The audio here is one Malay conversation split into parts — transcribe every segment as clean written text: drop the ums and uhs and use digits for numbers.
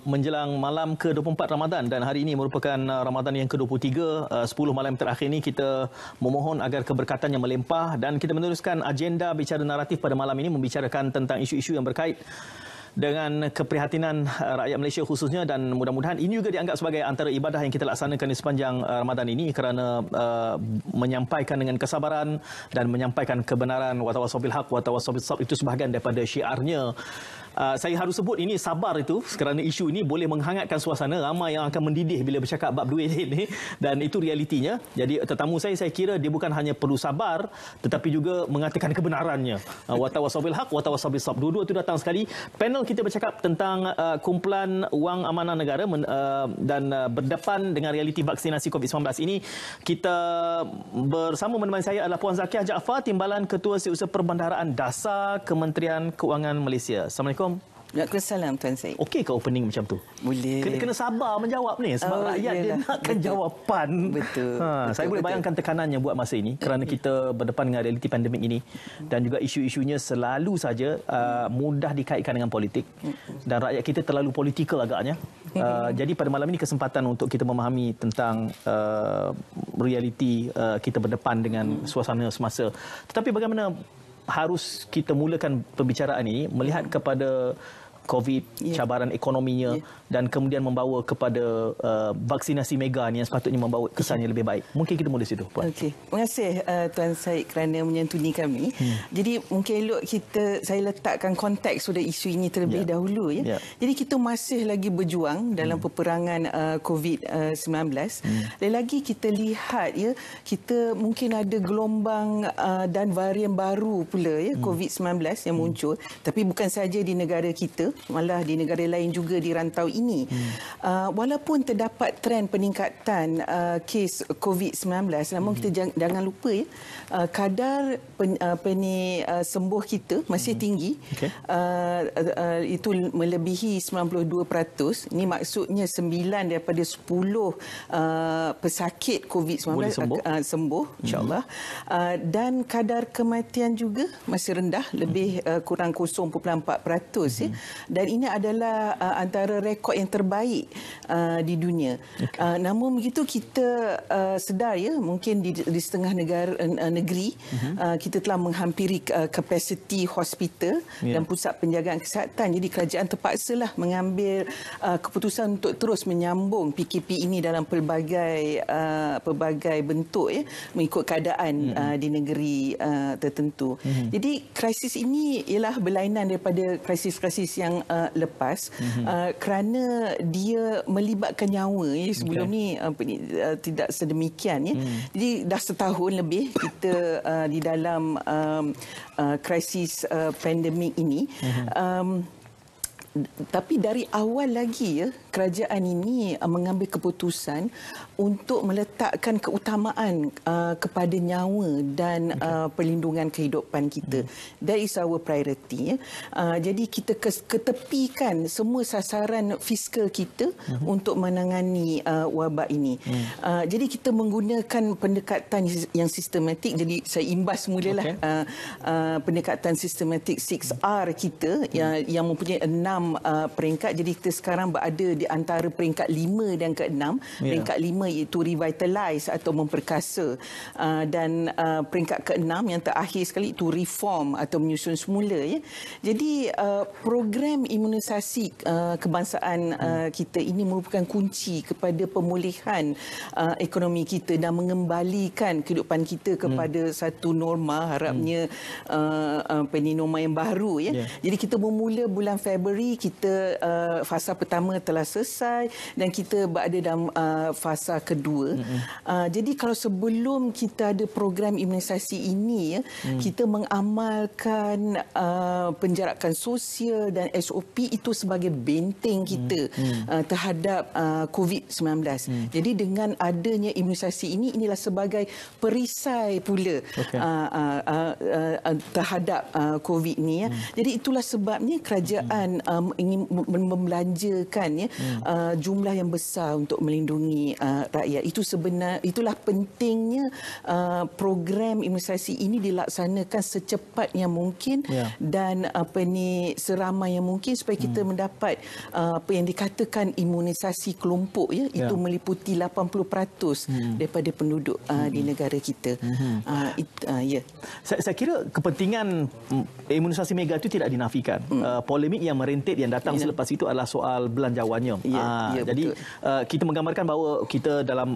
menjelang malam ke-24 Ramadan dan hari ini merupakan Ramadan yang ke-23. 10 malam terakhir ini kita memohon agar keberkatannya melimpah dan kita meneruskan agenda bicara naratif pada malam ini membicarakan tentang isu-isu yang berkait dengan keprihatinan rakyat Malaysia khususnya, dan mudah-mudahan ini juga dianggap sebagai antara ibadah yang kita laksanakan di sepanjang Ramadan ini kerana menyampaikan dengan kesabaran dan menyampaikan kebenaran. Watawassaw bil haq watawassaw bis sabr itu sebahagian daripada syiarnya. Saya harus sebut ini sabar itu kerana isu ini boleh menghangatkan suasana. Ramai yang akan mendidih bila bercakap bab duit ini dan itu realitinya. Jadi tetamu saya kira dia bukan hanya perlu sabar tetapi juga mengatakan kebenarannya. Watawassaw bil haq watawassaw bis sabr. Dua-dua itu datang sekali. Panel kita bercakap tentang kumpulan wang amanah negara dan berdepan dengan realiti vaksinasi COVID-19 ini. Kita bersama menemani saya adalah Puan Zakiah Jaafar, Timbalan Ketua Setiausaha Perbendaharaan Dasar Kementerian Kewangan Malaysia. Assalamualaikum. Waalaikumsalam Tuan Syed. Okey ke opening macam tu? Boleh. Kena sabar menjawab ni sebab rakyat dia nakkan jawapan. Betul. Saya boleh bayangkan tekanannya buat masa ini kerana kita berdepan dengan realiti pandemik ini dan juga isu-isunya selalu saja mudah dikaitkan dengan politik dan rakyat kita terlalu politikal agaknya. Jadi pada malam ini kesempatan untuk kita memahami tentang realiti kita berdepan dengan suasana semasa. Tetapi bagaimana harus kita mulakan pembicaraan ini melihat kepada COVID, cabaran ekonominya dan kemudian membawa kepada vaksinasi mega ni yang sepatutnya membawa kesannya lebih baik. Mungkin kita mula situ, Puan. Okey. Terima kasih Tuan Syed kerana menyantuni kami. Jadi mungkin elok saya letakkan konteks sudah isu ini terlebih dahulu ya. Jadi kita masih lagi berjuang dalam peperangan COVID-19. Lagi kita lihat ya, kita mungkin ada gelombang dan varian baru pula ya COVID-19 yang muncul, tapi bukan saja di negara kita, malah di negara lain juga di rantau ini. Walaupun terdapat trend peningkatan kes COVID-19, namun kita jangan lupa ya, kadar sembuh kita masih tinggi. Itu melebihi 92%. Ini maksudnya 9 daripada 10 pesakit COVID-19 sembuh insya-Allah. Dan kadar kematian juga masih rendah, lebih kurang 0.4% ya. Dan ini adalah antara rekod yang terbaik di dunia. Namun begitu kita sedar ya, mungkin di setengah negeri kita telah menghampiri kapasiti hospital dan pusat penjagaan kesihatan. Jadi kerajaan terpaksalah mengambil keputusan untuk terus menyambung PKP ini dalam pelbagai bentuk ya, mengikut keadaan di negeri tertentu. Jadi krisis ini ialah berlainan daripada krisis-krisis yang lepas kerana dia melibatkan nyawa ya. Sebelum ni tidak sedemikian ya. Jadi dah setahun lebih kita di dalam krisis pandemik ini. Tapi dari awal lagi ya, kerajaan ini mengambil keputusan untuk meletakkan keutamaan kepada nyawa dan perlindungan kehidupan kita. That is our priority ya. Jadi kita ketepikan semua sasaran fiskal kita untuk menangani wabak ini. Jadi kita menggunakan pendekatan yang sistematik. Jadi saya imbas mulalah pendekatan sistematik 6R kita yang mempunyai 6 peringkat. Jadi kita sekarang berada di antara peringkat 5 dan ke-6. Peringkat 5 iaitu revitalize atau memperkasa, dan peringkat ke-6 yang terakhir sekali itu reform atau menyusun semula ya. Jadi program imunisasi kebangsaan kita ini merupakan kunci kepada pemulihan ekonomi kita dan mengembalikan kehidupan kita kepada satu norma, harapnya norma yang baru ya. Jadi kita bermula bulan Februari, kita fasa pertama telah selesai dan kita berada dalam fasa kedua. Jadi kalau sebelum kita ada program imunisasi ini ya, kita mengamalkan penjarakan sosial dan SOP itu sebagai benteng kita terhadap COVID-19. Jadi dengan adanya imunisasi ini, inilah sebagai perisai pula terhadap COVID ni ya. Jadi itulah sebabnya kerajaan ingin membelanjakan jumlah yang besar untuk melindungi rakyat. Itulah pentingnya program imunisasi ini dilaksanakan secepatnya mungkin dan seramai yang mungkin supaya kita mendapat apa yang dikatakan imunisasi kelompok itu meliputi 80% daripada penduduk di negara kita. Saya kira kepentingan imunisasi mega itu tidak dinafikan. Polemik yang merentit yang datang selepas itu adalah soal belanjawannya. Jadi kita menggambarkan bahawa kita dalam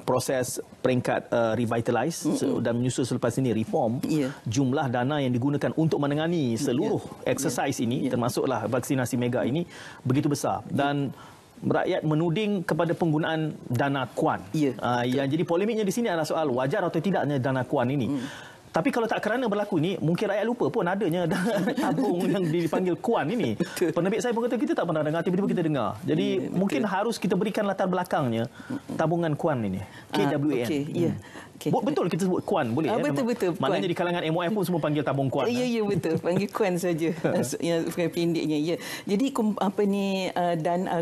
proses peringkat revitalize dan menyusul selepas ini reform, jumlah dana yang digunakan untuk menangani seluruh exercise ini termasuklah vaksinasi mega ini begitu besar dan rakyat menuding kepada penggunaan dana KUAN. Yang jadi polemiknya di sini adalah soal wajar atau tidaknya dana KUAN ini. Tapi kalau tak kerana berlaku ini, mungkin rakyat lupa pun adanya tabung yang dipanggil KUAN ini. Penerbit saya pun kata kita tak pernah dengar, tiba-tiba kita dengar. Jadi mungkin harus kita berikan latar belakangnya tabungan KUAN ini. KWAN. Betul kita sebut KUAN boleh? Betul. Maknanya di kalangan MOF pun semua panggil tabung KUAN. Ya, betul. Panggil KUAN saja. Yang pendeknya. Jadi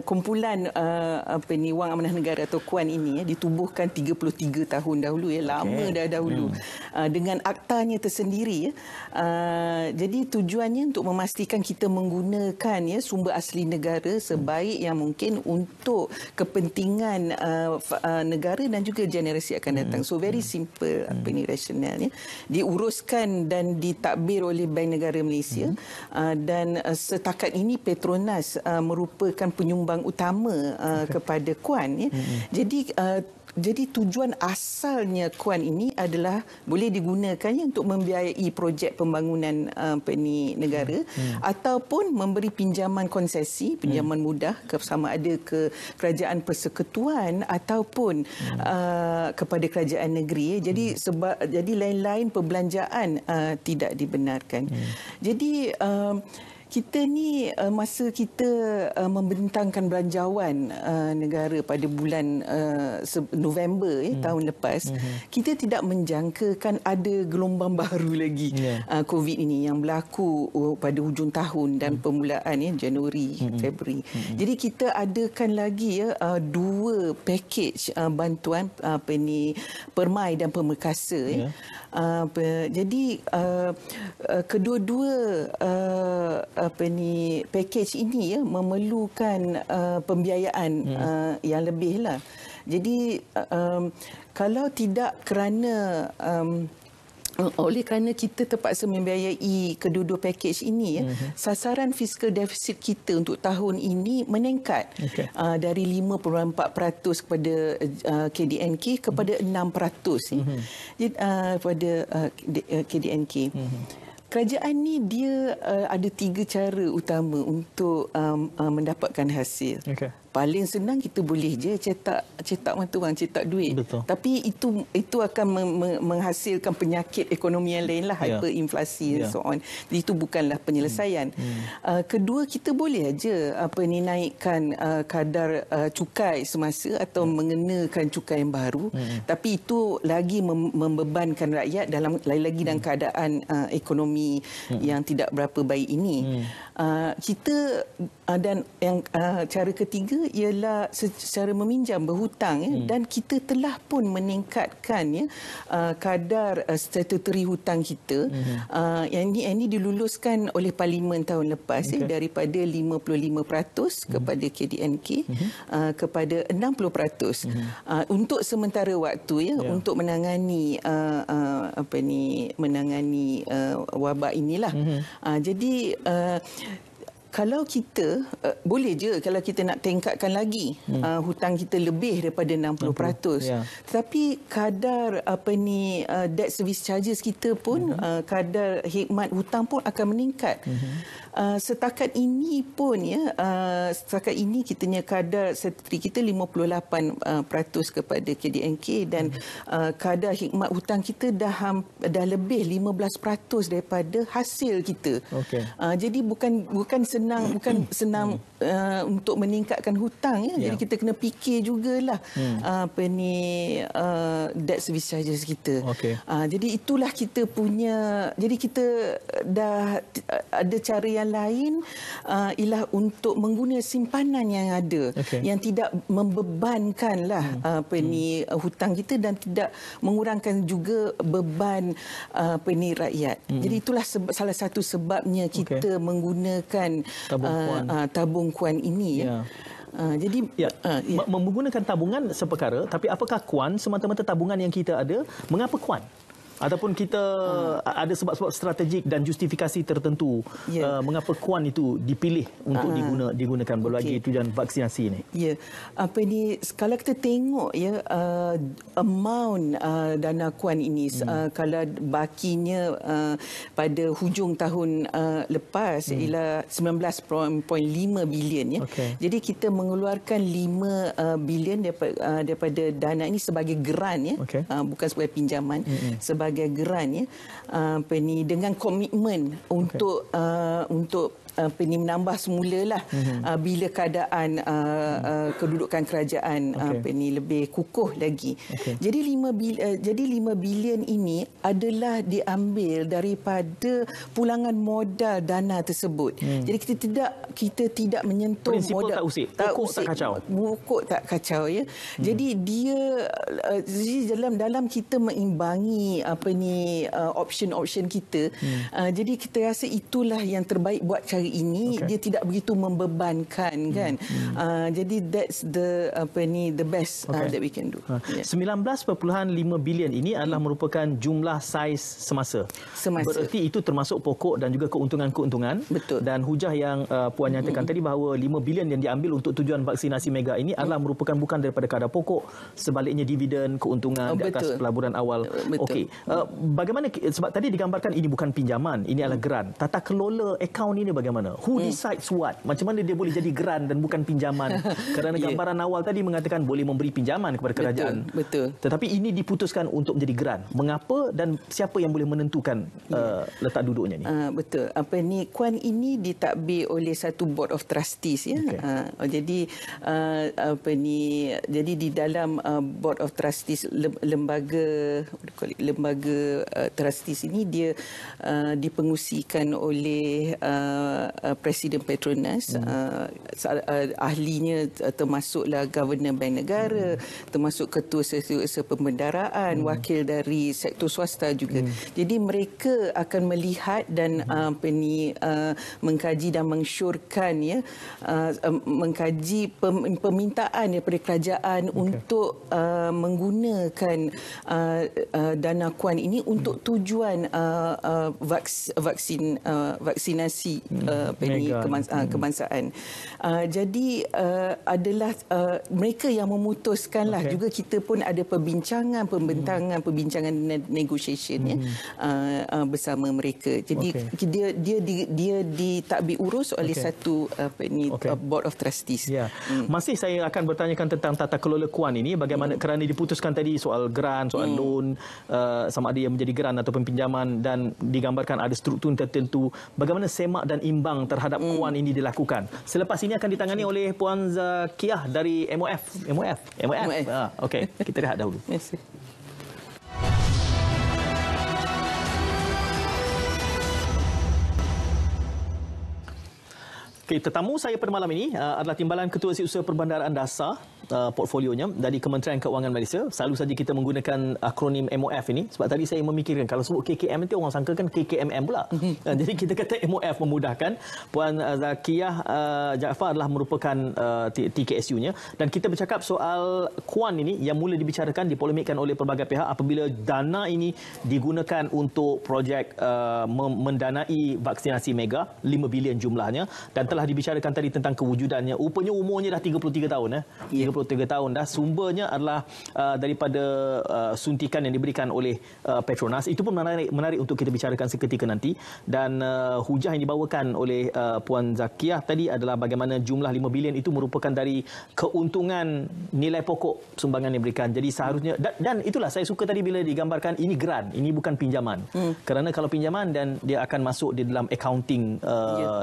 kumpulan wang amanah negara atau KUAN ini ditubuhkan 33 tahun dahulu lama dah dahulu. Dengan aktanya tersendiri. Jadi tujuannya untuk memastikan kita menggunakan sumber asli negara sebaik yang mungkin untuk kepentingan negara dan juga generasi akan datang. So very simple rasionalnya. Diuruskan dan ditadbir oleh Bank Negara Malaysia dan setakat ini Petronas merupakan penyumbang utama kepada KUAN. Jadi tujuan asalnya KUAN ini adalah boleh digunakan untuk membiayai projek pembangunan negara ataupun memberi pinjaman konsesi, pinjaman mudah sama ada ke kerajaan persekutuan ataupun kepada kerajaan negeri. Jadi lain-lain perbelanjaan tidak dibenarkan. Jadi kita ni masa kita membentangkan belanjawan negara pada bulan November tahun lepas, kita tidak menjangkakan ada gelombang baru lagi COVID ini yang berlaku pada hujung tahun dan permulaan Januari, Februari. Jadi kita adakan lagi dua package bantuan permai dan pemerkasa. Jadi kedua-dua package ini memerlukan pembiayaan yang lebih lah. Jadi kalau tidak kerana oleh kerana kita terpaksa membiayai kedua-dua package ini, sasaran fiskal defisit kita untuk tahun ini meningkat dari 5.4% kepada KDNK kepada 6% kepada KDNK. Kerajaan ni dia ada 3 cara utama untuk mendapatkan hasil. Paling senang kita boleh je cetak mata wang, cetak duit. Betul. Tapi itu akan menghasilkan penyakit ekonomi yang lain lah, hyperinflasi and so on. Jadi itu bukanlah penyelesaian. Kedua, kita boleh aja naikkan kadar cukai semasa atau mengenakan cukai yang baru. Tapi itu lagi membebankan rakyat lagi dalam keadaan ekonomi yang tidak berapa baik ini. Kita dan yang cara ketiga ialah secara meminjam, berhutang dan kita telah pun meningkatkan kadar statutory hutang kita. Yang ini diluluskan oleh Parlimen tahun lepas daripada 55% kepada KDNK kepada 60% untuk sementara waktu untuk menangani menangani wabak inilah. Jadi kalau kita boleh je kalau kita nak tingkatkan lagi hutang kita lebih daripada 60%. Tetapi kadar debt service charges kita pun kadar khidmat hutang pun akan meningkat. Setakat ini pun setakat ini kitanya kadar statutory kita 58% kepada KDNK dan kadar khidmat hutang kita dah lebih 15% daripada hasil kita. Jadi bukan senang untuk meningkatkan hutang Jadi kita kena fikir jugalah debt service charges kita. Jadi itulah kita punya, jadi kita dah ada cara yang yang lain ialah untuk mengguna simpanan yang ada, yang tidak membebankanlah hutang kita dan tidak mengurangkan juga beban rakyat. Jadi itulah salah satu sebabnya kita menggunakan tabung kuan ini. Jadi menggunakan tabungan seperkara, tapi apakah kuan semata-mata tabungan yang kita ada? Mengapa kuan? Ataupun kita ada sebab-sebab strategik dan justifikasi tertentu mengapa kuan itu dipilih untuk digunakan berbagai tujuan vaksinasi ini? Kalau kita tengok amount dana kuan ini, kalau bakinya pada hujung tahun lepas ialah 19.5 bilion Jadi kita mengeluarkan 5 bilion daripada dana ini sebagai grant bukan sebagai pinjaman, sebagai geran dengan komitmen untuk menambah semulalah bila keadaan kedudukan kerajaan lebih kukuh lagi. Jadi 5 bilion ini adalah diambil daripada pulangan modal dana tersebut. Jadi kita tidak menyentuh prinsipal modal. Tak usik. Pokok tak kacau. Pokok tak kacau Jadi dia dalam kita mengimbangi option kita. Jadi kita rasa itulah yang terbaik buat cara ini. Dia tidak begitu membebankan kan. Jadi that's the best that we can do. 19.5 bilion ini adalah merupakan jumlah saiz semasa. Berarti itu termasuk pokok dan juga keuntungan-keuntungan. Betul. Dan hujah yang Puan nyatakan tadi bahawa 5 bilion yang diambil untuk tujuan vaksinasi mega ini adalah merupakan bukan daripada kadar pokok, sebaliknya dividen, keuntungan di atas pelaburan awal. Okey. Bagaimana, sebab tadi digambarkan ini bukan pinjaman, ini adalah geran. Tata kelola akaun ini bagaimana? Who decides what? Macam mana dia boleh jadi geran dan bukan pinjaman? Kerana gambaran awal tadi mengatakan boleh memberi pinjaman kepada kerajaan. Betul. Tetapi ini diputuskan untuk menjadi geran. Mengapa dan siapa yang boleh menentukan letak duduknya ni? Betul. Kuan ini ditadbir oleh satu board of trustees jadi di dalam board of trustees lembaga trustees ini dia dipengusikan oleh Presiden Petronas, ahlinya termasuklah Governor Bank Negara, termasuk ketua setiausaha pembendaraan, wakil dari sektor swasta juga. Jadi mereka akan melihat dan mengkaji dan mengsyorkan mengkaji permintaan daripada kerajaan untuk menggunakan dana kuan ini untuk tujuan vaksinasi kebangsaan. Jadi adalah mereka yang memutuskanlah. Juga kita pun ada perbincangan negotiation bersama mereka. Jadi dia ditadbir urus oleh satu board of trustees. Masih saya akan bertanyakan tentang tata kelola kuan ini, bagaimana kerana diputuskan tadi soal grant, soal loan, sama ada yang menjadi grant ataupun pinjaman, dan digambarkan ada struktur tertentu. Bagaimana semak dan imbang terhadap kuan ini dilakukan? Selepas ini akan ditangani oleh Puan Zakiah dari MOF. Okey, kita rehat dahulu. Okay, tetamu saya pada malam ini adalah Timbalan Ketua Setiausaha Perbandaraan Dasar, portfolionya dari Kementerian Keuangan Malaysia. Selalu saja kita menggunakan akronim MOF ini sebab tadi saya memikirkan kalau sebut KKM nanti orang sangkakan KKMM pula. Jadi kita kata MOF memudahkan. Puan Zakiah Jaafar adalah merupakan TKSU-nya, dan kita bercakap soal kuan ini yang mula dibicarakan, dipolemikkan oleh pelbagai pihak apabila dana ini digunakan untuk projek mendanai vaksinasi mega 5 bilion jumlahnya, dan telah dibicarakan tadi tentang kewujudannya. Rupanya umurnya dah 33 tahun. 33 tahun dah. Sumbernya adalah daripada suntikan yang diberikan oleh Petronas. Itu pun menarik untuk kita bicarakan seketika nanti. Dan hujah yang dibawakan oleh Puan Zakiah tadi adalah bagaimana jumlah 5 bilion itu merupakan dari keuntungan nilai pokok sumbangan yang diberikan. Jadi seharusnya, dan itulah saya suka tadi bila digambarkan ini grant, ini bukan pinjaman. Kerana kalau pinjaman dan dia akan masuk di dalam accounting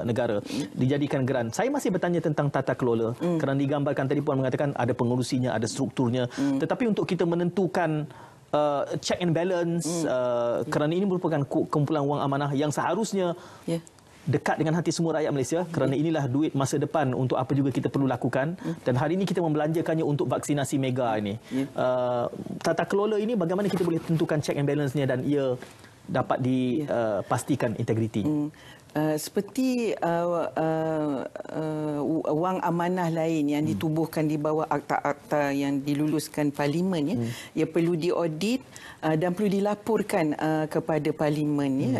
negara. Dijadikan grant. Saya masih bertanya tentang tata kelola kerana digambarkan tadi Puan mengatakan ada pengurusinya, ada strukturnya. Tetapi untuk kita menentukan check and balance, kerana ini merupakan kumpulan wang amanah yang seharusnya dekat dengan hati semua rakyat Malaysia kerana inilah duit masa depan untuk apa juga kita perlu lakukan dan hari ini kita membelanjakannya untuk vaksinasi mega ini. Tata kelola ini bagaimana kita boleh tentukan check and balance-nya dan ia dapat dipastikan integriti? Seperti wang amanah lain yang ditubuhkan di bawah akta-akta yang diluluskan Parlimen, ia perlu diaudit dan perlu dilaporkan kepada Parlimen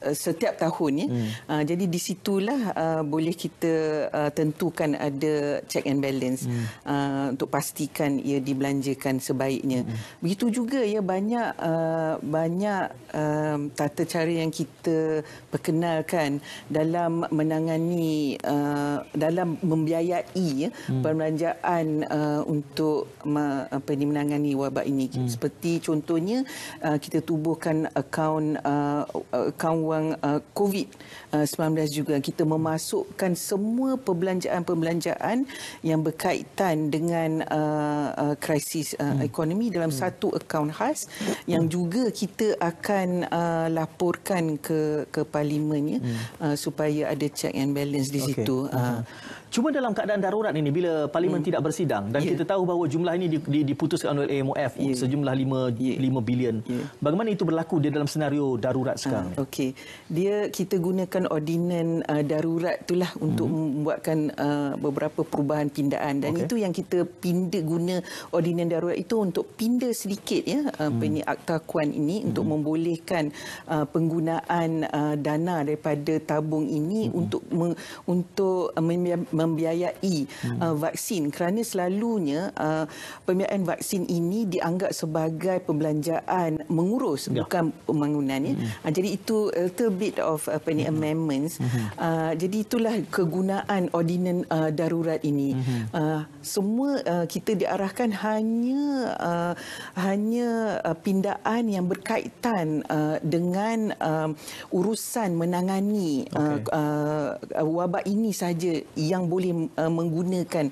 setiap tahun. Jadi di situlah boleh kita tentukan ada check and balance untuk pastikan ia dibelanjakan sebaiknya. Begitu juga banyak tata cara yang kita perkenalkan dalam menangani dalam membiayai perbelanjaan untuk menangani wabak ini. Seperti contohnya kita tubuhkan akaun wang COVID-19 juga. Kita memasukkan semua perbelanjaan yang berkaitan dengan krisis ekonomi dalam satu akaun khas yang juga kita akan laporkan ke Parlimen supaya ada check and balance di situ. Cuma dalam keadaan darurat ini bila Parlimen tidak bersidang dan kita tahu bahawa jumlah ini diputuskan oleh MOF sejumlah 5 bilion. Bagaimana itu berlaku di dalam senario darurat sekarang? Kita gunakan ordinan darurat itulah untuk membuatkan beberapa perubahan pindaan dan itu yang kita guna ordinan darurat itu untuk pindah sedikit akta kuan ini untuk membolehkan penggunaan dana daripada tabung ini untuk membiayai vaksin kerana selalunya pembiayaan vaksin ini dianggap sebagai perbelanjaan mengurus bukan pembangunan. Jadi itu a little bit of amendments. Jadi itulah kegunaan ordinan darurat ini. Semua kita diarahkan hanya pindaan yang berkaitan dengan urusan menangani wabak ini saja yang boleh menggunakan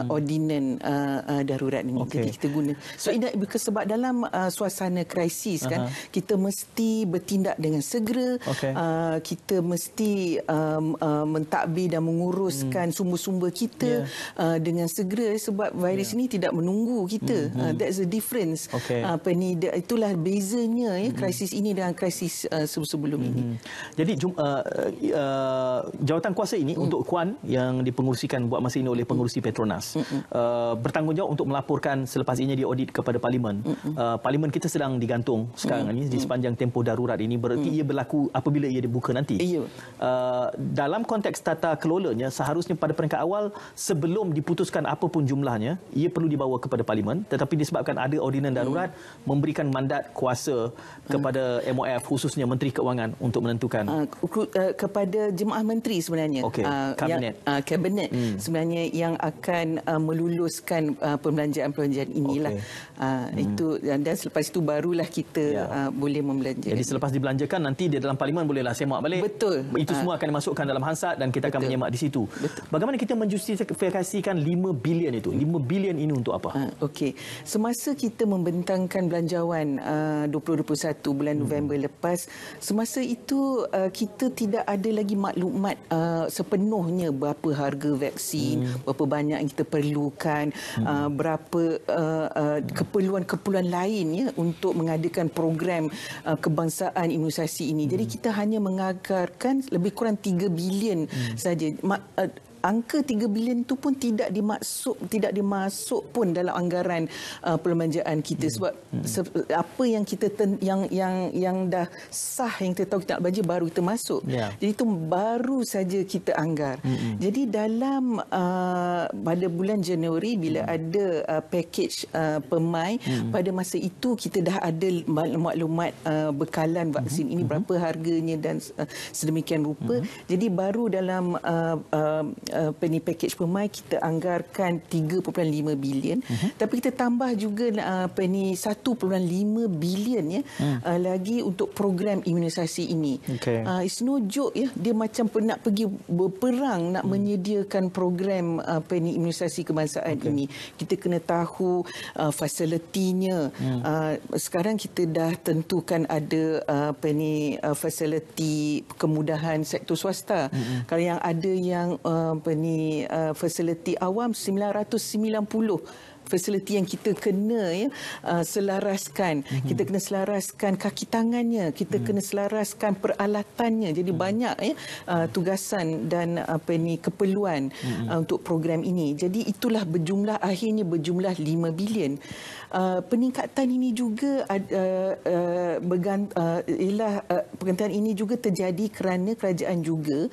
ordinan darurat ini. Jadi kita guna. Sebab dalam suasana krisis kan kita mesti bertindak dengan segera. Kita mesti mentadbir dan menguruskan sumber-sumber kita dengan segera sebab virus ini tidak menunggu kita. That's the difference. Itulah bezanya krisis ini dengan krisis sebelum ini. Jadi jawatan kuasa ini untuk Kuan yang dipengurusikan buat masa ini oleh pengurusi Petronas bertanggungjawab untuk melaporkan selepas ini diaudit kepada Parlimen. Parlimen kita sedang digantung sekarang ini di sepanjang tempoh darurat ini, berarti ia berlaku apabila ia dibuka nanti. Dalam konteks tata kelolanya seharusnya pada peringkat awal sebelum diputuskan apapun jumlahnya ia perlu dibawa kepada Parlimen, tetapi disebabkan ada ordinan darurat memberikan mandat kuasa kepada MOF khususnya Menteri Keuangan untuk menentukan kepada jemaah menteri sebenarnya. Kabinet sebenarnya yang akan meluluskan perbelanjaan inilah. Itu dan selepas itu barulah kita boleh membelanjakan. Jadi selepas dibelanjakan nanti di dalam Parlimen bolehlah semak balik. Betul. Itu semua akan dimasukkan dalam Hansard dan kita akan menyemak di situ. Bagaimana kita menjustifikasikan 5 bilion itu? 5 bilion ini untuk apa? Semasa kita membentangkan belanjawan 2021 bulan November lepas, semasa itu kita tidak ada lagi maklumat sepenuhnya berapa harga vaksin, berapa banyak yang kita perlukan, berapa keperluan-keperluan lain untuk mengadakan program kebangsaan imunisasi ini. Jadi kita hanya menganggarkan lebih kurang 3 bilion saja. Angka 3 bilion itu pun tidak dimasuk pun dalam anggaran perbelanjaan kita sebab apa yang kita yang dah sah yang kita tahu kita nak belanja baru kita masuk. Jadi itu baru saja kita anggar. Jadi dalam pada bulan Januari bila ada package PERMAI, pada masa itu kita dah ada maklumat bekalan vaksin ini berapa harganya dan sedemikian rupa. Jadi baru dalam package permai kita anggarkan 3.5 bilion, tapi kita tambah juga 1.5 bilion ya lagi untuk program imunisasi ini. It's no joke ya, dia macam nak pergi berperang nak menyediakan program imunisasi kebangsaan ini. Kita kena tahu fasilitinya. Sekarang kita dah tentukan ada fasiliti kemudahan sektor swasta. Kalau yang ada yang fasiliti awam 990 fasiliti yang kita kena selaraskan. Kita kena selaraskan kaki tangannya, kita kena selaraskan peralatannya. Jadi banyak tugasan dan keperluan untuk program ini. Jadi itulah akhirnya berjumlah 5 bilion. Peningkatan ini juga peningkatan ini juga terjadi kerana kerajaan juga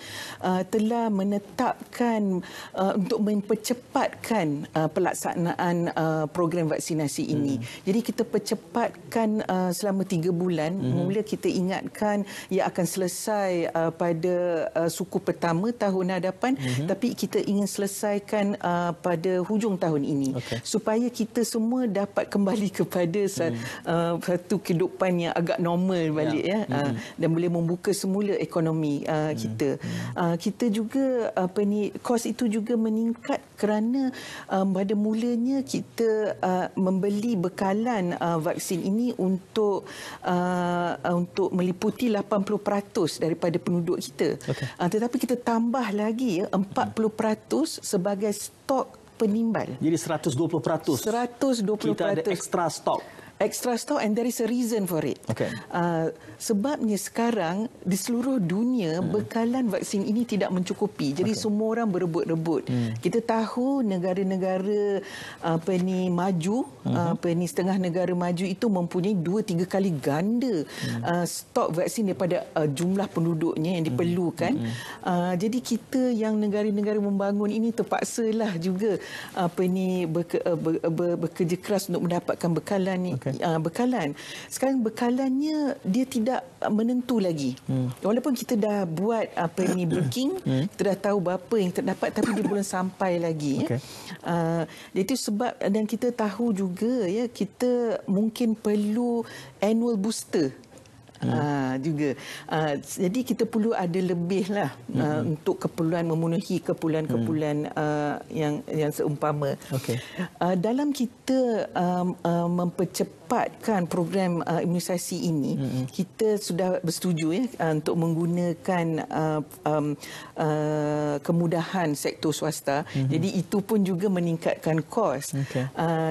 telah menetapkan untuk mempercepatkan pelaksanaan program vaksinasi ini. Jadi kita percepatkan selama 3 bulan. Mula kita ingatkan ia akan selesai pada suku pertama tahun hadapan, tapi kita ingin selesaikan pada hujung tahun ini supaya kita semua dapat kembali kepada satu kehidupan yang agak normal balik dan boleh membuka semula ekonomi kita. Kita juga kos itu juga meningkat kerana pada mulanya kita membeli bekalan vaksin ini untuk meliputi 80% daripada penduduk kita. Tetapi kita tambah lagi 40% sebagai stok penimbal. Jadi 120%. 120%. Kita ada extra stock. Extra stock, and there is a reason for it. Sebabnya sekarang di seluruh dunia bekalan vaksin ini tidak mencukupi. Jadi semua orang berebut-rebut. Kita tahu negara-negara maju, setengah negara maju itu mempunyai 2-3 kali ganda stok vaksin daripada jumlah penduduknya yang diperlukan. Jadi kita yang negara-negara membangun ini terpaksalah juga bekerja keras untuk mendapatkan bekalan ni. Bekalan. Sekarang bekalannya dia tidak menentu lagi. Walaupun kita dah buat booking, kita dah tahu berapa yang terdapat, tapi dia belum sampai lagi. Itu sebab, dan kita tahu juga kita mungkin perlu annual booster. Juga. Jadi kita perlu ada lebih lah untuk keperluan memenuhi keperluan-keperluan yang seumpama. Dalam kita mempercepatkan program imunisasi ini, kita sudah bersetuju untuk menggunakan kemudahan sektor swasta. Jadi itu pun juga meningkatkan kos.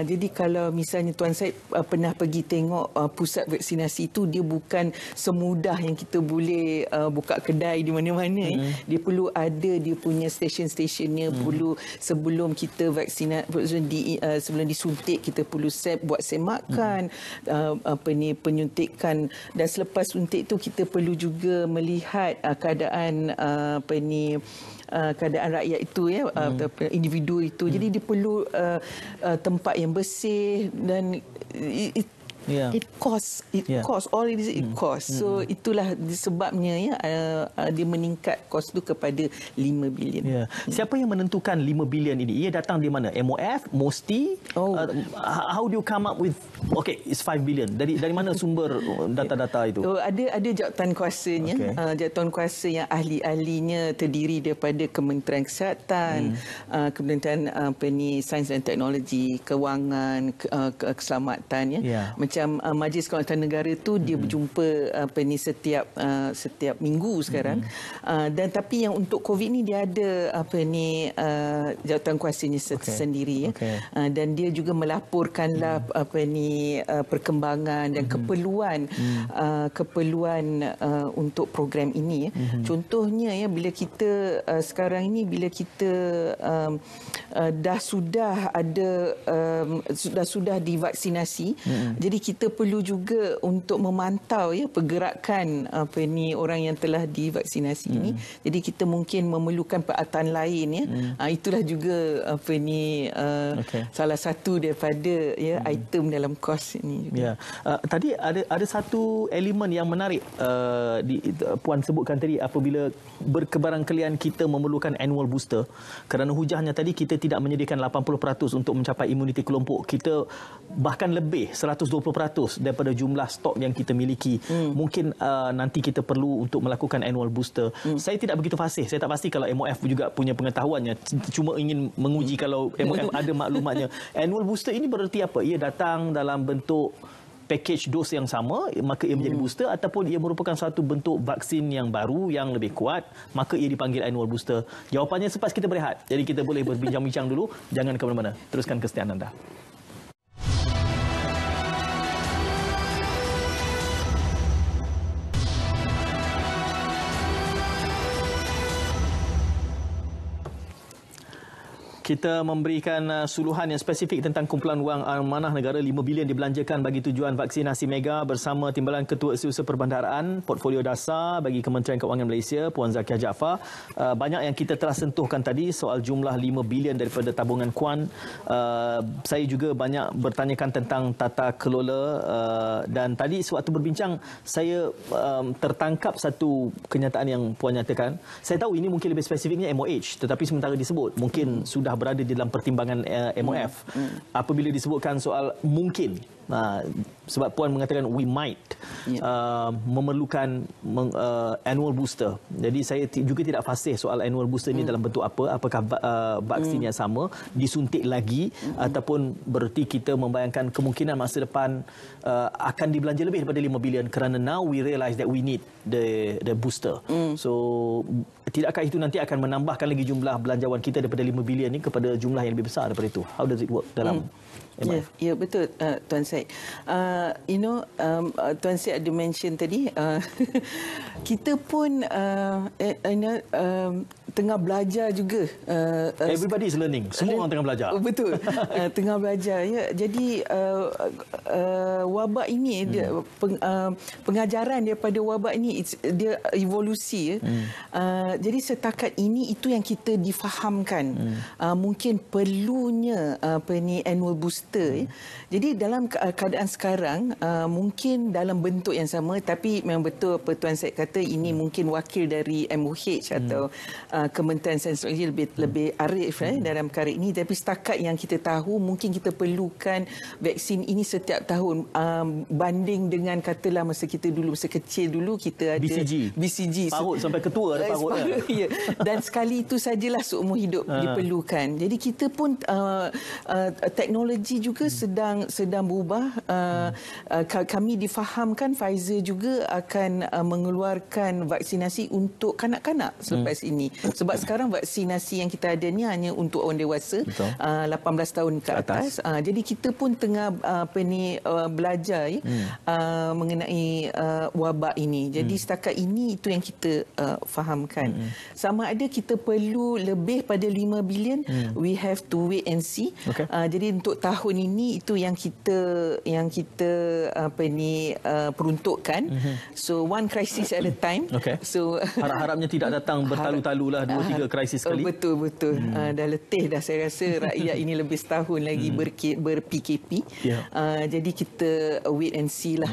Jadi kalau misalnya Tuan Syed pernah pergi tengok pusat vaksinasi itu, dia bukan semudah yang kita boleh buka kedai di mana-mana. Dia perlu ada dia punya stesen-stesennya. Perlu sebelum kita sebelum disuntik kita perlu buat semakan, penyuntikan, dan selepas suntik tu kita perlu juga melihat keadaan keadaan rakyat itu individu itu. Jadi dia perlu tempat yang bersih, dan it costs. All it is, it costs. So itulah sebabnya dia meningkat kos tu kepada 5 bilion. Siapa yang menentukan 5 bilion ini? Ia datang di mana? MOF, MOSTI? How do you come up with it's 5 bilion? Dari mana sumber data-data itu? Ada jawatan kuasanya. Jawatan kuasa yang ahli-ahlinya terdiri daripada Kementerian Kesihatan, Kementerian Sains dan Teknologi, Kewangan, Keselamatan. Macam Majlis Kehormatan Negara tu dia berjumpa setiap minggu sekarang. Dan tapi yang untuk COVID ni dia ada jawatan kuasanya sendiri. Dan dia juga melaporkanlah perkembangan dan keperluan untuk program ini. Contohnya bila kita sekarang ini bila kita sudah ada sudah divaksinasi. Jadi kita perlu juga untuk memantau ya pergerakan orang yang telah divaksinasi ini. Jadi kita mungkin memerlukan peralatan lain ya. Itulah juga salah satu daripada ya item dalam kos ini juga. Ya. Tadi ada satu elemen yang menarik Puan sebutkan tadi, apabila berkebarangkalian kita memerlukan annual booster, kerana hujahnya tadi kita tidak menyediakan 80% untuk mencapai imuniti kelompok. Kita bahkan lebih 120% daripada jumlah stok yang kita miliki. Mungkin nanti kita perlu untuk melakukan annual booster. Saya tidak begitu fasih. Saya tak pasti kalau MOF juga punya pengetahuannya. Cuma ingin menguji kalau MOF ada maklumatnya. Annual booster ini bererti apa? Ia datang dalam bentuk package dos yang sama, maka ia menjadi booster, ataupun ia merupakan satu bentuk vaksin yang baru, yang lebih kuat, maka ia dipanggil annual booster. Jawapannya selepas kita berehat. Jadi kita boleh berbincang-bincang dulu. Jangan ke mana-mana. Teruskan kesetiaan anda. Kita memberikan suluhan yang spesifik tentang kumpulan wang amanah negara 5 bilion dibelanjakan bagi tujuan vaksinasi mega bersama Timbalan Ketua Setiausaha Perbendaharaan Portfolio Dasar bagi Kementerian Kewangan Malaysia, Puan Zakiah Jaafar. Banyak yang kita telah sentuhkan tadi soal jumlah 5 bilion daripada tabungan KUAN. Saya juga banyak bertanyakan tentang tata kelola dan tadi sewaktu berbincang saya tertangkap satu kenyataan yang Puan nyatakan. Saya tahu ini mungkin lebih spesifiknya MOH, tetapi sementara disebut mungkin sudah berada di dalam pertimbangan MOF. Apabila disebutkan soal mungkin, sebab Puan mengatakan we might memerlukan annual booster. Jadi saya juga tidak fasih soal annual booster ini dalam bentuk apa. Apakah vaksin yang sama disuntik lagi ataupun bererti kita membayangkan kemungkinan masa depan akan dibelanja lebih daripada 5 bilion kerana now we realise that we need the booster. So tidakkah itu nanti akan menambahkan lagi jumlah belanjawan kita daripada 5 bilion ini kepada jumlah yang lebih besar daripada itu? How does it work dalam MOF? Ya, betul Tuan Syed. Tuan Syed ada mention tadi kita pun tengah belajar juga. Everybody is learning. Semua orang tengah belajar. Betul. Tengah belajar ya. Jadi wabak ini pengajaran daripada wabak ini dia evolusi ya. Jadi setakat ini itu yang kita difahamkan. Mungkin perlunya annual booster. Jadi dalam keadaan sekarang mungkin dalam bentuk yang sama, tapi memang betul apa Tuan Syed kata, ini mungkin wakil dari MOH atau Kementerian Sains Teknologi lebih arif dalam perkara ini. Tapi setakat yang kita tahu, mungkin kita perlukan vaksin ini setiap tahun, banding dengan katalah masa kita dulu, masa kecil dulu kita ada BCG. Parut sampai ketua ada parut. Ya. Dan sekali itu sajalah seumur hidup diperlukan. Jadi kita pun teknologi juga sedang berubah. Kami difahamkan Pfizer juga akan mengeluarkan vaksinasi untuk kanak-kanak selepas ini. Sebab sekarang vaksinasi yang kita ada ni hanya untuk orang dewasa, 18 tahun ke atas. Jadi kita pun tengah belajar mengenai wabak ini. Jadi setakat ini itu yang kita fahamkan. Sama ada kita perlu lebih pada 5 bilion, we have to wait and see. Jadi untuk tahun ini itu yang kita peruntukkan. So one crisis at a time. So harap-harapnya tidak datang bertalu-talu lah 2-3 krisis sekali. Betul. Dah letih dah saya rasa rakyat ini lebih setahun lagi ber-PKP. Jadi kita wait and see lah.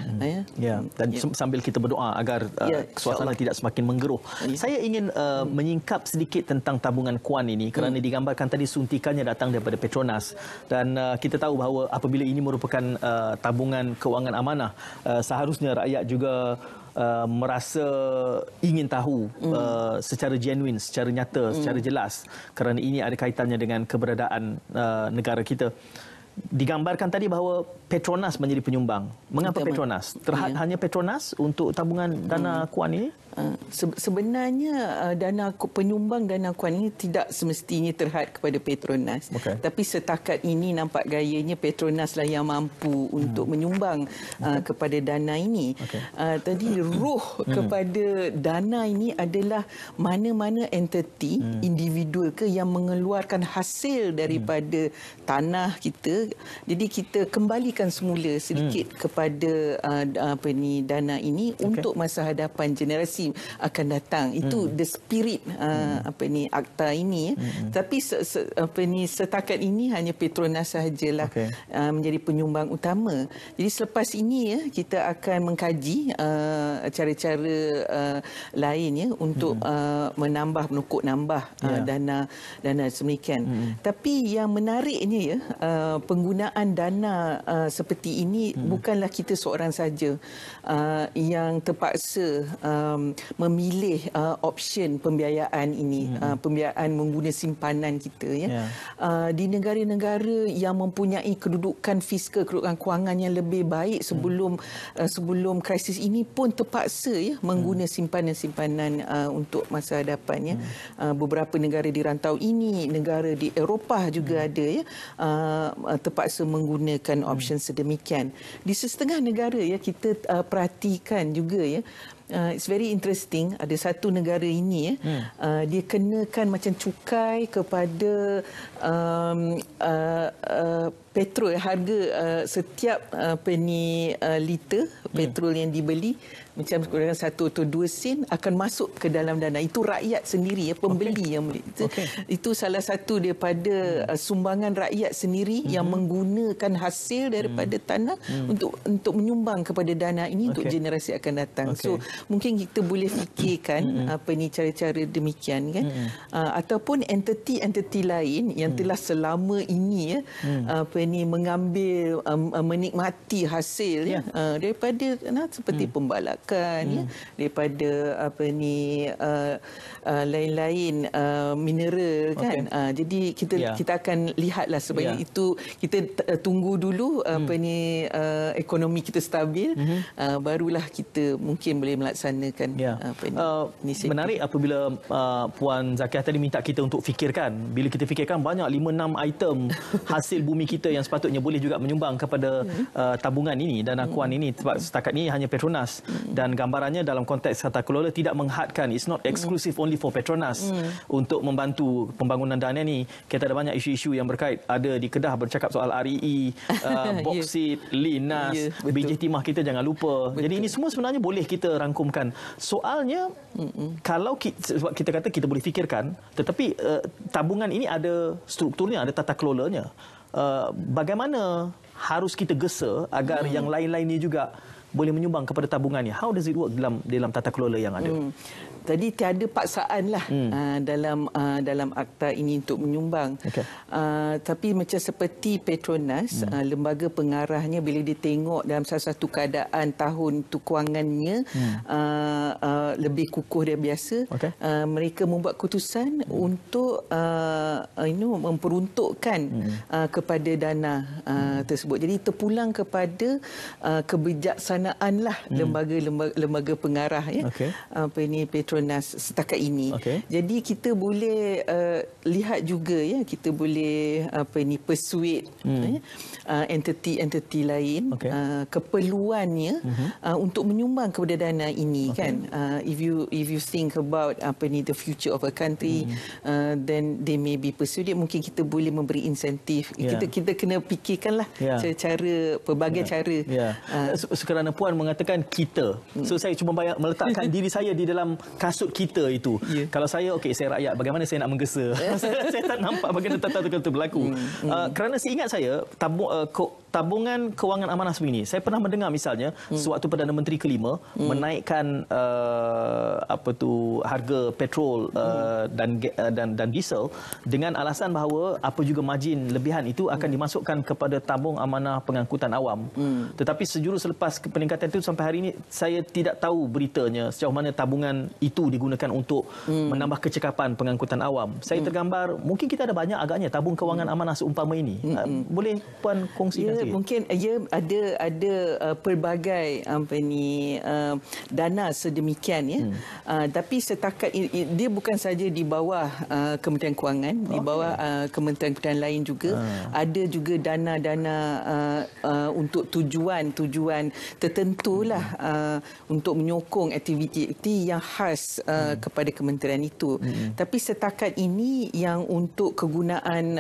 Dan sambil kita berdoa agar suasana tidak semakin menggeruh. Saya ingin menyingkap sedikit tentang tabungan KUAN ini kerana digambarkan tadi suntikannya datang daripada Petronas, dan kita tahu bahawa apabila ini merupakan tabungan kewangan amanah, seharusnya rakyat juga merasa ingin tahu secara genuine, secara nyata, secara jelas, kerana ini ada kaitannya dengan keberadaan negara kita. Digambarkan tadi bahawa Petronas menjadi penyumbang. Mengapa Petronas? Hanya Petronas untuk tabungan dana KUAN ini? Sebenarnya penyumbang dana kuan ini tidak semestinya terhad kepada Petronas. Tapi setakat ini nampak gayanya Petronas lah yang mampu untuk menyumbang kepada dana ini. Tadi roh kepada dana ini adalah mana-mana entiti individual ke yang mengeluarkan hasil daripada tanah kita. Jadi kita kembalikan semula sedikit kepada dana ini untuk masa hadapan generasi akan datang. Itu the spirit akta ini. Tapi setakat ini hanya Petronas sahajalah menjadi penyumbang utama. Jadi selepas ini kita akan mengkaji cara-cara lain untuk menukuk nambah dana sedemikian. Tapi yang menariknya penggunaan dana seperti ini bukanlah kita seorang saja yang terpaksa memilih option pembiayaan ini, pembiayaan menggunakan simpanan kita di negara-negara yang mempunyai kedudukan fiskal, kedudukan kewangan yang lebih baik sebelum krisis ini pun terpaksa menggunakan simpanan-simpanan untuk masa hadapan. Beberapa negara di rantau ini, negara di Eropah juga ada terpaksa menggunakan option sedemikian. Di setengah negara kita perhatikan juga it's very interesting. Ada satu negara ini dia kenakan macam cukai kepada petrol, harga setiap liter petrol yang dibeli macam kurang 1 atau 2 sen akan masuk ke dalam dana. Itu rakyat sendiri, pembeli yang beli. Itu salah satu daripada sumbangan rakyat sendiri yang menggunakan hasil daripada tanah untuk menyumbang kepada dana ini untuk generasi akan datang. So mungkin kita boleh fikirkan cara-cara demikian kan. Ataupun entiti-entiti lain yang telah selama ini mengambil menikmati hasil daripada seperti pembalakan daripada lain-lain mineral kan. Jadi kita akan lihatlah sebenarnya itu kita tunggu dulu ekonomi kita stabil, barulah kita mungkin boleh melaksanakan menarik apabila Puan Zakiah tadi minta kita untuk fikirkan. Bila kita fikirkan banyak 5-6 item hasil bumi kita yang sepatutnya boleh juga menyumbang kepada tabungan ini, dana kuan ini. Setakat ini hanya Petronas, dan gambarannya dalam konteks tata kelola tidak menghadkan, it's not exclusive only for Petronas untuk membantu pembangunan dana ini. Kita ada banyak isu-isu yang berkait, ada di Kedah bercakap soal REE, boksit, linas, biji timah kita jangan lupa. Jadi ini semua sebenarnya boleh kita rangkumkan. Soalnya kalau kita kata kita boleh fikirkan, tetapi tabungan ini ada strukturnya, ada tata kelolanya. Bagaimana harus kita gesa agar yang lain-lain ini juga boleh menyumbang kepada tabungannya? How does it work dalam tata kelola yang ada? Tadi tiada paksaan lah dalam akta ini untuk menyumbang. Tapi macam seperti Petronas, lembaga pengarahnya bila dia tengok dalam salah satu keadaan tahun tu kewangannya lebih kukuh dari biasa, mereka membuat keputusan untuk memperuntukkan kepada dana tersebut. Jadi terpulang kepada kebijaksanaan lah lembaga pengarah Petronas setakat ini. Jadi kita boleh lihat juga kita boleh persuade entiti lain keperluannya untuk menyumbang kepada dana ini kan. If you think about the future of a country, then they may be persuaded. Mungkin kita boleh memberi insentif. Kita kena fikirkanlah cara pelbagai cara. Kerana Puan mengatakan kita, so saya cuma meletakkan diri saya di dalam kasut kita itu. Kalau saya saya rakyat, bagaimana saya nak menggesa? Saya tak nampak bagaimana tata itu berlaku. Kerana seingat saya tabungan kewangan amanah sebegini, saya pernah mendengar misalnya sewaktu Perdana Menteri kelima menaikkan harga petrol dan diesel dengan alasan bahawa apa juga margin lebihan itu akan dimasukkan kepada tabung amanah pengangkutan awam. Tetapi sejurus selepas peningkatan itu sampai hari ini saya tidak tahu beritanya sejauh mana tabungan itu digunakan untuk menambah kecekapan pengangkutan awam. Saya tergambar mungkin kita ada banyak agaknya tabung kewangan amanah seumpama ini. Boleh Puan kongsikan mungkin ada pelbagai dana sedemikian ya. Tapi setakat dia bukan saja di bawah Kementerian Kewangan, di bawah kementerian-kementerian lain juga. Ada juga dana-dana untuk tujuan tertentulah untuk menyokong aktiviti yang khas kepada kementerian itu. Tapi setakat ini yang untuk kegunaan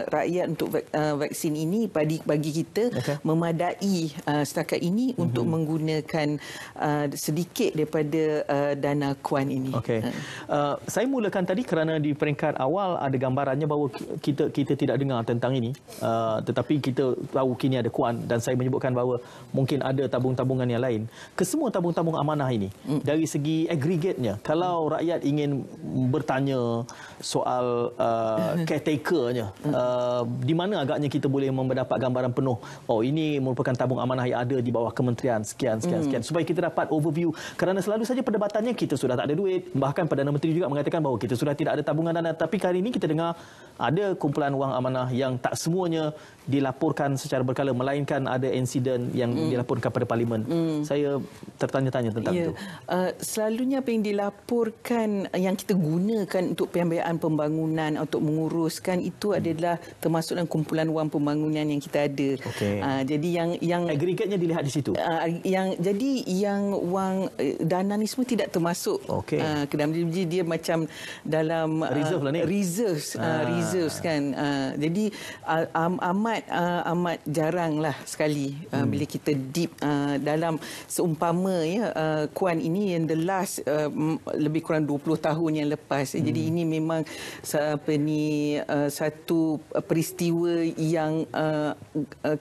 rakyat untuk vaksin ini bagi kita memadai setakat ini untuk menggunakan sedikit daripada dana KUAN ini. Saya mulakan tadi kerana di peringkat awal ada gambarannya bahawa kita tidak dengar tentang ini, tetapi kita tahu kini ada KUAN dan saya menyebutkan bahawa mungkin ada tabung-tabungan yang lain. Kesemua tabung-tabung amanah ini dari segi aggregate-nya, kalau rakyat ingin bertanya soal caretaker-nya, di mana agaknya kita boleh mendapat gambaran penuh, ini merupakan tabung amanah yang ada di bawah kementerian sekian supaya kita dapat overview, kerana selalu saja perdebatannya kita sudah tak ada duit, bahkan Perdana Menteri juga mengatakan bahawa kita sudah tidak ada tabungan dana, tapi kali ini kita dengar ada kumpulan wang amanah yang tak semuanya dilaporkan secara berkala, melainkan ada insiden yang dilaporkan pada Parlimen. Saya tertanya-tanya tentang itu. Selalunya apa yang dilaporkan yang kita gunakan untuk pembiayaan pembangunan, untuk menguruskan itu adalah termasuk dalam kumpulan wang pembangunan yang kita ada. Jadi yang agregatnya dilihat di situ. Yang wang dana ni semua tidak termasuk ke dalam, dia macam dalam reserve lah ni. Reserves kan. Jadi amat jaranglah sekali bila kita deep dalam seumpama KUAN ini yang the last lebih kurang 20 tahun yang lepas. Jadi ini memang satu peristiwa yang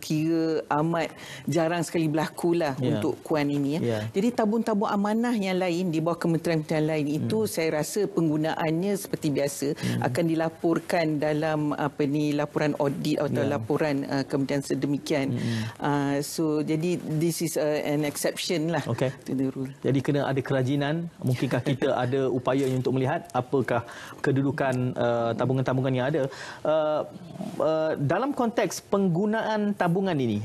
kira amat jarang sekali berlaku lah untuk KUAN ini. Jadi tabung-tabung amanah yang lain di bawah kementerian-kementerian lain itu saya rasa penggunaannya seperti biasa akan dilaporkan dalam laporan audit atau laporan kementerian sedemikian. Jadi this is an exception lah to the rule. Jadi kena ada kerajinan. Mungkinkah kita ada upaya untuk melihat apakah kedudukan tabungan-tabungan yang ada dalam konteks penggunaan tabungan ini.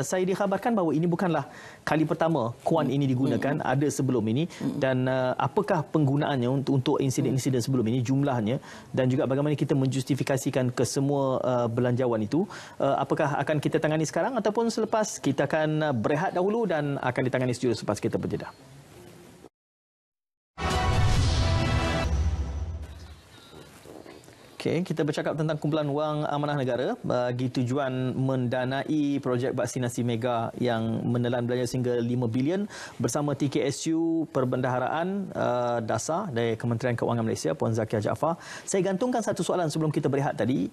Saya dikhabarkan bahawa ini bukanlah kali pertama KUAN ini digunakan, ada sebelum ini, dan apakah penggunaannya untuk insiden-insiden sebelum ini, jumlahnya, dan juga bagaimana kita menjustifikasikan ke semua belanjawan itu. Apakah akan kita tangani sekarang ataupun selepas? Kita akan berehat dahulu dan akan ditangani sejurus selepas kita berjeda. Kita bercakap tentang kumpulan wang amanah negara bagi tujuan mendanai projek vaksinasi mega yang menelan belanja sehingga 5 bilion bersama TKSU Perbendaharaan Dasar dari Kementerian Keuangan Malaysia, Puan Zakia Jaafar. Saya gantungkan satu soalan sebelum kita berehat tadi,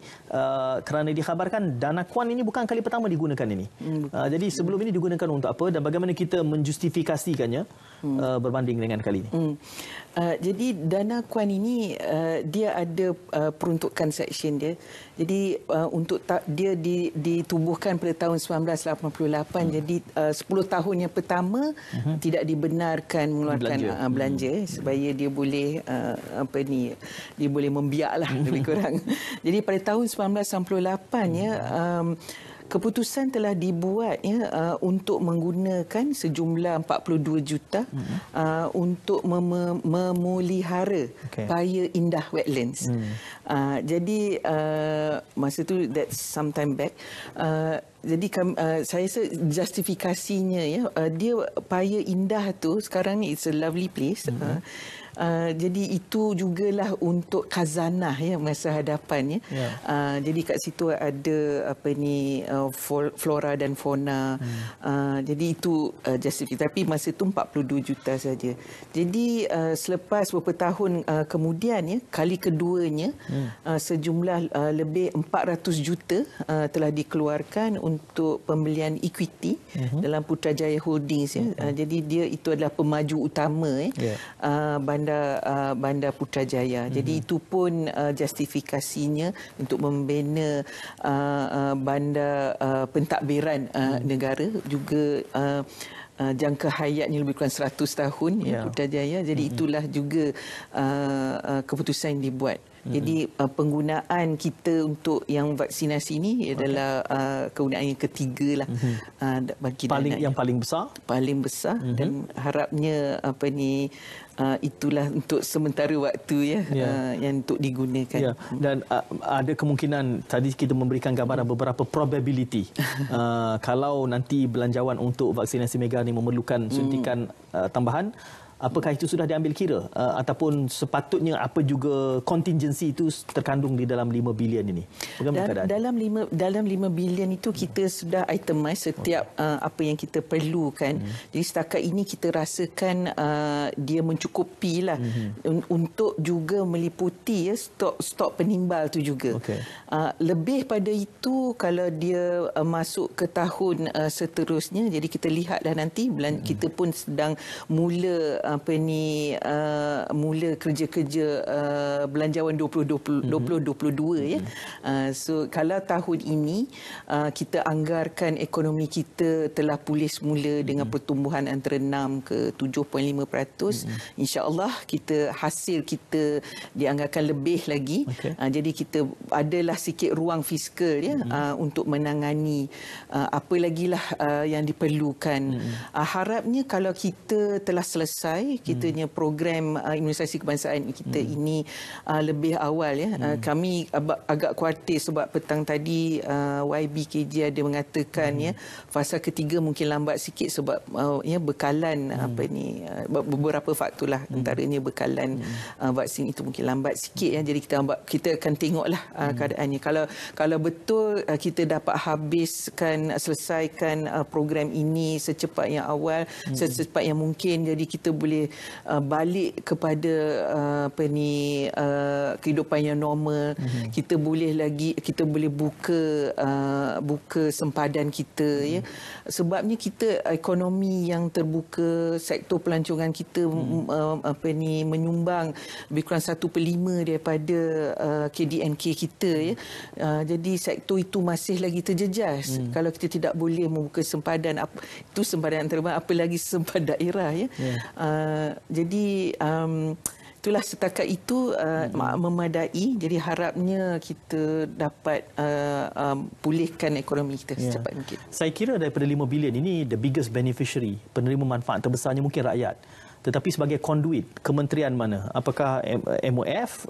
kerana dikhabarkan dana KUAN ini bukan kali pertama digunakan ini. Jadi sebelum ini digunakan untuk apa dan bagaimana kita menjustifikasikannya berbanding dengan kali ini? Jadi dana KUAN ini dia ada peruntukan seksyen dia. Jadi untuk dia ditubuhkan pada tahun 1988. Jadi 10 tahun yang pertama tidak dibenarkan mengeluarkan belanja supaya dia boleh dia boleh membiaklah lebih kurang. Jadi pada tahun 1998 keputusan telah dibuat untuk menggunakan sejumlah 42 juta untuk memelihara Paya Indah Wetlands. Jadi masa tu that's some time back. Jadi saya rasa justifikasinya dia Paya Indah tu sekarang ni it's a lovely place. Jadi itu jugalah untuk khazanah masa hadapan jadi kat situ ada flora dan fauna. Jadi itu justifikasi, tapi masa itu 42 juta saja. Jadi selepas beberapa tahun kemudian kali keduanya sejumlah lebih 400 juta telah dikeluarkan untuk pembelian equity dalam Putrajaya Holdings. Jadi dia itu adalah pemaju utama Bandar Putrajaya. Jadi itu pun justifikasinya untuk membina bandar pentadbiran negara, juga jangka hayatnya lebih kurang 100 tahun Putrajaya. Jadi itulah juga keputusan yang dibuat. Jadi penggunaan kita untuk yang vaksinasi ini adalah kegunaan yang ketiga lah bagi yang paling besar dan harapnya itulah untuk sementara waktu yang untuk digunakan. Dan ada kemungkinan tadi kita memberikan gambaran beberapa probability kalau nanti belanjawan untuk vaksinasi mega ni memerlukan suntikan tambahan. Apakah itu sudah diambil kira ataupun sepatutnya apa juga kontingensi itu terkandung di dalam 5 bilion ini? Bagaimana keadaan? Dalam 5 bilion itu kita sudah itemize setiap apa yang kita perlukan. Jadi setakat ini kita rasakan dia mencukupi lah untuk juga meliputi stok penimbal tu juga. Lebih pada itu kalau dia masuk ke tahun seterusnya, jadi kita lihatlah nanti kita pun sedang mula kerja-kerja belanjawan 2022 ya. So kalau tahun ini kita anggarkan ekonomi kita telah pulih semula dengan pertumbuhan antara 6 ke 7.5%, insya-Allah hasil kita dianggarkan lebih lagi. Jadi kita adalah sikit ruang fiskal ya untuk menangani apa lagilah yang diperlukan. Harapnya kalau kita telah selesai kitanya program imunisasi kebangsaan kita ini lebih awal ya. Kami agak khawatir sebab petang tadi YBKJ ada mengatakan ya fasa ketiga mungkin lambat sikit sebab bekalan beberapa faktor lah, antaranya bekalan vaksin itu mungkin lambat sikit ya. Jadi kita akan tengoklah keadaannya. Kalau betul kita dapat selesaikan program ini secepat yang awal, secepat yang mungkin, jadi kita boleh balik kepada kehidupan yang normal. Kita boleh buka sempadan kita ya. Sebabnya kita ekonomi yang terbuka, sektor pelancongan kita menyumbang lebih kurang 1/5 daripada KDNK kita ya. Jadi sektor itu masih lagi terjejas. Kalau kita tidak boleh membuka sempadan, itu sempadan antarabangsa, apa lagi sempadan daerah ya. Jadi itulah setakat itu memadai. Jadi harapnya kita dapat pulihkan ekonomi kita secepat mungkin. Saya kira daripada 5 bilion ini the biggest beneficiary, penerima manfaat terbesarnya mungkin rakyat. Tetapi sebagai conduit, kementerian mana? Apakah MOH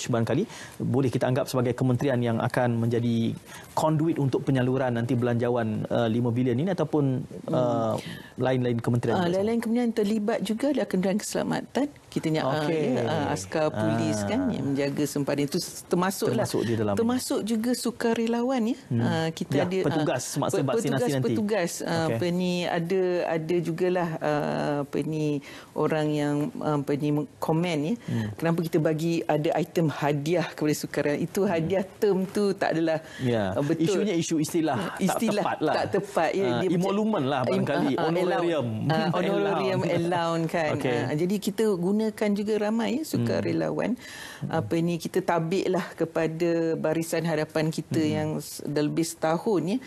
barangkali boleh kita anggap sebagai kementerian yang akan menjadi conduit untuk penyaluran nanti belanjawan 5 bilion ini, ataupun lain-lain kementerian? Lain-lain kementerian terlibat juga adalah Kementerian Keselamatan. Kita askar polis kan yang menjaga sempadan itu termasuk di dalam, termasuk juga sukarelawan ya. Kita ada petugas semasa vaksinasi nanti. Petugas ada jugalah orang yang komen ya. Kenapa kita bagi ada item hadiah kepada sukarelawan? Itu hadiah term tu tak adalah betul. Isunya isu istilah tak tepat ya. Emolument lah barangkali, honorarium allowance kan. Jadi kita gunakan juga ramai sukarelawan. Kita tabiklah kepada barisan hadapan kita yang dah lebih setahun ya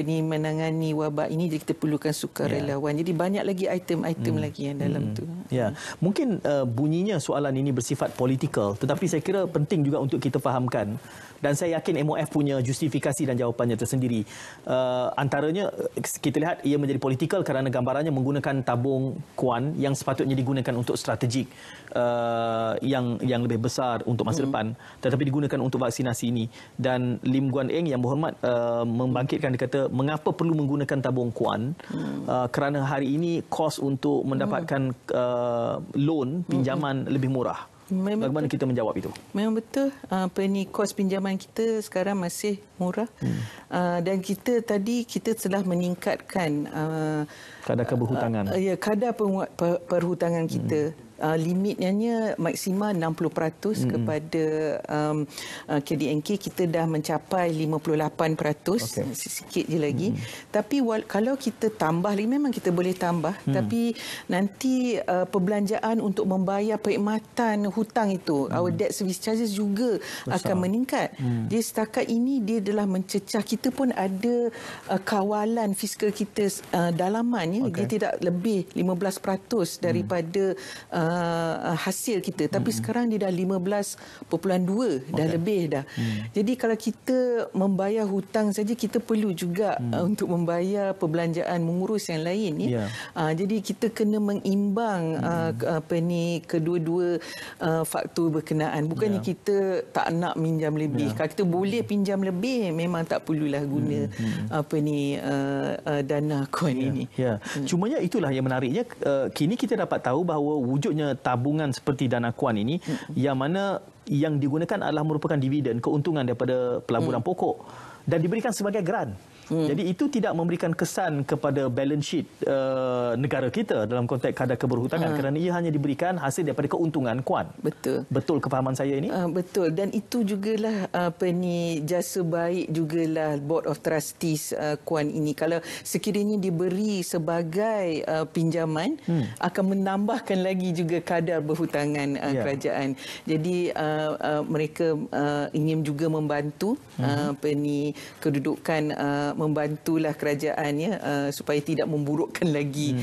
menangani wabak ini. Jadi kita perlukan sukarelawan. Jadi banyak lagi item-item lagi yang dalam tu. Mungkin bunyinya soalan ini bersifat politikal, tetapi saya kira penting juga untuk kita fahamkan, dan saya yakin MOF punya justifikasi dan jawapannya tersendiri. Antaranya kita lihat ia menjadi politikal kerana gambarannya menggunakan tabung kuan yang sepatutnya digunakan untuk strategik yang lebih besar untuk masa depan, tetapi digunakan untuk vaksinasi ini. Dan Lim Guan Eng yang berhormat membangkitkan, dia kata mengapa perlu menggunakan tabung kuan, kerana hari ini kos untuk mendapatkan loan pinjaman lebih murah. Bagaimana kita menjawab itu? Memang betul. Kos pinjaman kita sekarang masih murah. Dan kita telah meningkatkan kadar berhutangan. Kadar perhutangan kita. Limitnya maksima 60% kepada KDNK. Kita dah mencapai 58%, sikit je lagi. Tapi kalau kita tambah lagi, memang kita boleh tambah, tapi nanti perbelanjaan untuk membayar perkhidmatan hutang itu, our debt service charges juga akan meningkat. Jadi setakat ini dia adalah mencecah. Kita pun ada kawalan fiskal kita dalaman ya. Dia tidak lebih 15% daripada hasil kita, tapi sekarang dia dah 15.2, dah lebih dah. Jadi kalau kita membayar hutang saja, kita perlu juga untuk membayar perbelanjaan mengurus yang lain ya. Jadi kita kena mengimbang kedua-dua faktor berkenaan. Bukannya kita tak nak minjam lebih. Kalau kita boleh pinjam lebih, memang tak perlulah guna dana kuan ini. Cumanya itulah yang menariknya, kini kita dapat tahu bahawa wujudnya tabungan seperti dana kuan ini yang mana yang digunakan adalah merupakan dividen, keuntungan daripada pelaburan pokok dan diberikan sebagai grant. Jadi itu tidak memberikan kesan kepada balance sheet negara kita dalam konteks kadar keberhutangan kerana ia hanya diberikan hasil daripada keuntungan kuan. Betul kefahaman saya ini? Betul, dan itu jugalah jasa baik jugalah Board of Trustees kuan ini. Kalau sekiranya diberi sebagai pinjaman, akan menambahkan lagi juga kadar berhutangan kerajaan. Jadi mereka ingin juga membantu kedudukan, membantulah kerajaan supaya tidak memburukkan lagi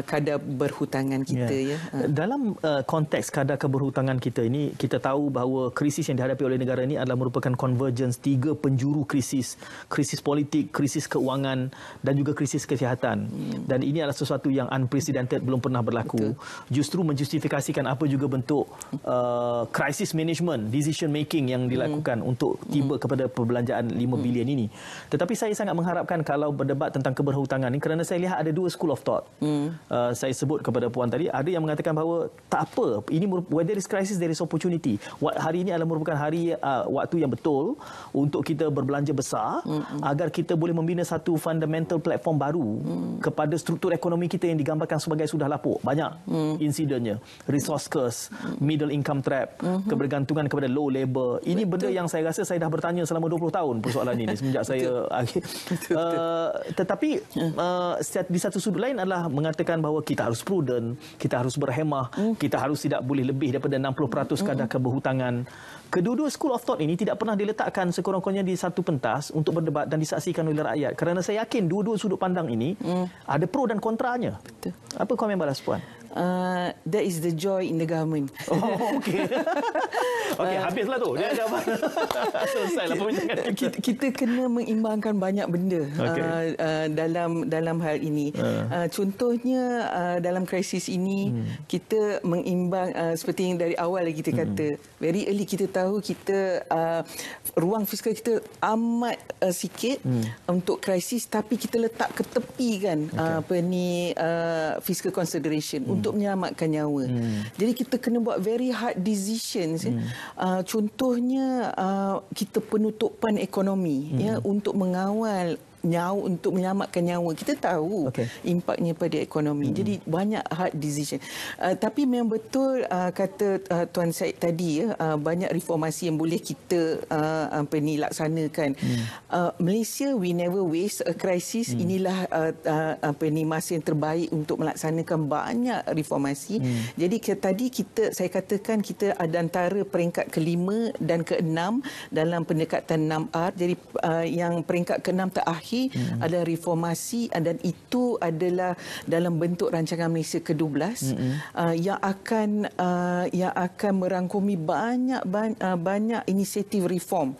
kadar berhutangan kita. Dalam konteks kadar keberhutangan kita ini, kita tahu bahawa krisis yang dihadapi oleh negara ini adalah merupakan convergence 3 penjuru krisis. Krisis politik, krisis keuangan dan juga krisis kesihatan. Dan ini adalah sesuatu yang unprecedented, belum pernah berlaku. Justru menjustifikasikan apa juga bentuk crisis management, decision making yang dilakukan untuk tiba kepada perbelanjaan 5 bilion ini. Tetapi saya sangat mengharapkan kalau berdebat tentang keberhutangan ini, kerana saya lihat ada 2 school of thought. Saya sebut kepada puan tadi, ada yang mengatakan bahawa tak apa, ini where there is crisis there is opportunity. Hari ini adalah merupakan hari waktu yang betul untuk kita berbelanja besar agar kita boleh membina satu fundamental platform baru kepada struktur ekonomi kita yang digambarkan sebagai sudah lapuk. Banyak insidennya, resource curse, middle income trap, kebergantungan kepada low labor. Ini benda yang saya rasa saya dah bertanya selama 20 tahun persoalan ini semenjak saya tetapi di satu sudut lain adalah mengatakan bahawa kita harus prudent, kita harus berhemah, kita harus tidak boleh lebih daripada 60% kadar keberhutangan. Kedua-dua school of thought ini tidak pernah diletakkan sekurang-kurangnya di satu pentas untuk berdebat dan disaksikan oleh rakyat, kerana saya yakin dua-dua sudut pandang ini ada pro dan kontranya. Apa komen balas puan? That is the joy in the government. Okey. Okey, habislah tu. Dia dah selesailah perbincangan. Kita kena mengimbangkan banyak benda dalam hal ini. Contohnya dalam krisis ini kita mengimbang seperti yang dari awal lagi kita kata, very early kita tahu kita ruang fiskal kita amat sikit untuk krisis, tapi kita letak ke tepi kan fiscal consideration untuk menyelamatkan nyawa. Jadi kita kena buat very hard decisions. Contohnya kita penutupan ekonomi untuk mengawal untuk menyelamatkan nyawa. Kita tahu impaknya pada ekonomi. Jadi banyak hard decision. Tapi memang betul kata Tuan Syed tadi, banyak reformasi yang boleh kita laksanakan. Malaysia, we never waste a crisis. Inilah masa yang terbaik untuk melaksanakan banyak reformasi. Jadi tadi saya katakan kita ada antara peringkat ke-5 dan ke-6 dalam pendekatan 6R. Jadi yang peringkat ke-6 terakhir ada reformasi, dan itu adalah dalam bentuk rancangan Malaysia ke-12 yang akan merangkumi banyak inisiatif reform.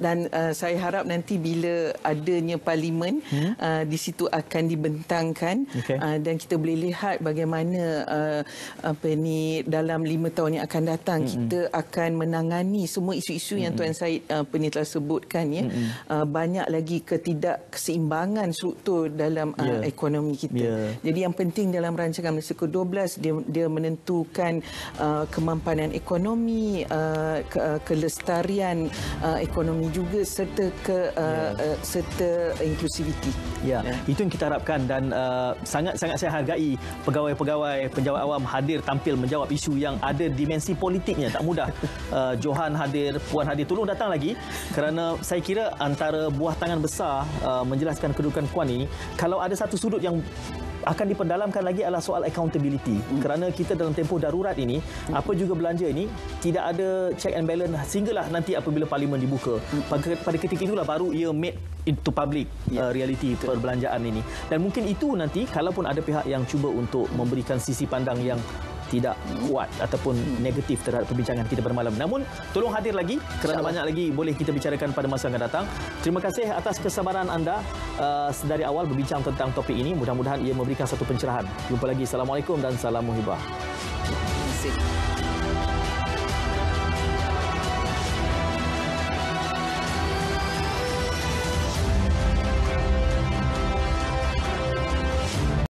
Dan saya harap nanti bila adanya parlimen di situ akan dibentangkan dan kita boleh lihat bagaimana dalam 5 tahun yang akan datang kita akan menangani semua isu-isu yang Tuan Syed telah sebutkan. Banyak lagi ketidakseimbangan struktur dalam ekonomi kita. Jadi yang penting dalam rancangan Malaysia ke-12 dia menentukan kemampanan ekonomi, kelestarian ekonomi juga serta inklusiviti. Itu yang kita harapkan, dan sangat-sangat saya hargai pegawai-pegawai penjawat awam hadir tampil menjawab isu yang ada dimensi politiknya. Tak mudah. Johan hadir, Puan hadir, tolong datang lagi, kerana saya kira antara buah tangan besar menjelaskan kedudukan Puan ini, kalau ada satu sudut yang akan diperdalamkan lagi adalah soal accountability. Kerana kita dalam tempoh darurat ini, apa juga belanja ini, tidak ada check and balance sehinggalah nanti apabila parlimen dibuka. Pada ketika itulah baru ia made into public reality perbelanjaan ini. Dan mungkin itu nanti, kalaupun ada pihak yang cuba untuk memberikan sisi pandang yang tidak kuat ataupun negatif terhadap perbincangan kita pada malam. Namun, tolong hadir lagi kerana banyak lagi boleh kita bicarakan pada masa yang akan datang. Terima kasih atas kesabaran anda dari awal berbincang tentang topik ini. Mudah-mudahan ia memberikan satu pencerahan. Jumpa lagi. Assalamualaikum dan salam muhibah. Terima kasih.